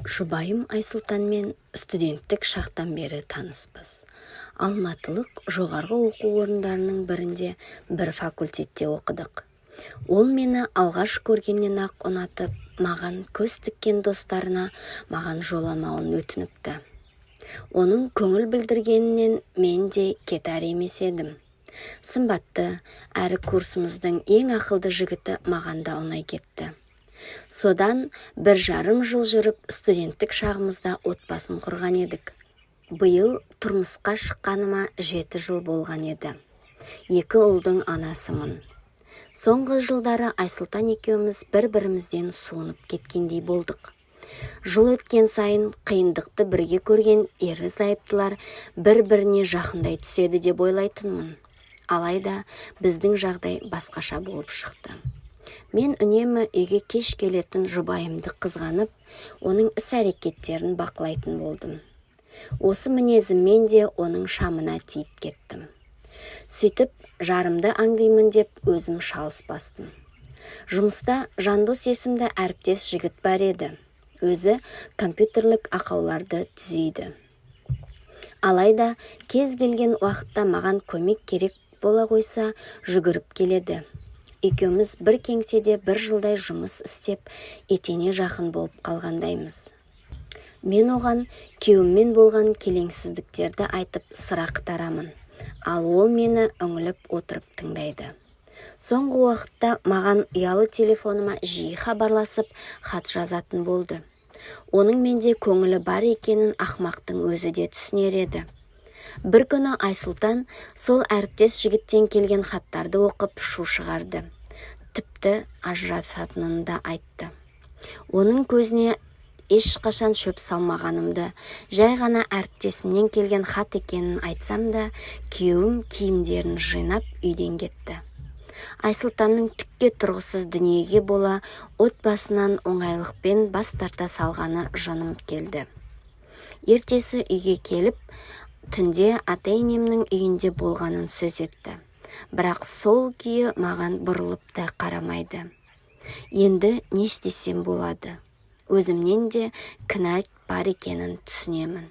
Жұбайым Айсұлтанмен студенттік шақтан бері таныспыз. Алматылық жоғарғы оқу орындарының бірінде бір факультетте оқыдық. Ол мені алғаш көргеннен-ақ ұнатып, маған көз тіккен достарына маған жоламауын өтініпті. Оның көңіл білдіргенінен мен де кетар емес едім. Сымбатты, әрі курсымыздың ең ақылды жігіті маған да ұнай кетті. Содан 1,5 жыл жүріп, студенттік шағымызда отбасын құрған едік. Биыл тұрмысқа шыққаныма 7 жыл болған еді. 2 ұлдың анасымын. Соңғы жылдары Айсұлтан екеуміз бір-бірімізден суынып кеткендей болдық. Жыл өткен сайын қиындықты бірге көрген ерлі-зайыптылар бір-біріне жақындай түседі деп ойлайтынмын. Алайда біздің жағдай басқаша болып шықты. Мен үнемі үйге кеш келетін жұбайымды қызғанып, оның іс-әрекеттерін бақылайтын болдым. Осы мінезіммен де оның шамына тиіп кеттім. Сөйтіп, жарымды аңдимын деп өзім шалыс бастым. Жұмыста Жандос есімді әріптес жігіт бар еді. Өзі компьютерлік ақауларды түзейді. Алайда кез келген уақытта маған көмек керек бола қойса, жүгіріп келеді. Екеуміз бір кеңседе 1 жылдай жұмыс істеп, етене жақын болып қалғандаймыз. Мен оған күйеуіммен болған келеңсіздіктерді айтып сыр ақтарамын, ал ол мені үңіліп отырып тыңдайды. Соңғы уақытта маған ұялы телефоныма жиі хабарласып, хат жазатын болды. Оның менде көңілі бар екенін ақмақтың өзі де түсінер еді. Бір күні Айсұлтан сол әріптес жігіттен келген хаттарды оқып шу шығарды. Тіпті ажырасатынын да айтты. Оның көзіне ешқашан шөп салмағанымды, жай ғана әріптесімнен келген хат екенін айтсам да, күйеуім киімдерін жинап үйден кетті. Айсұлтанның түкке тұрғысыз дүниеге бола отбасынан оңайлықпен бас тарта салғаны жаным келді. Ертесі үйге келіп, түнде ата-енемнің үйінде болғанын сөз етті. Бірақ сол күйі маған бұрылып та қарамайды. Енді не істесем болады? Өзімнен де кінә бар екенін түсінемін.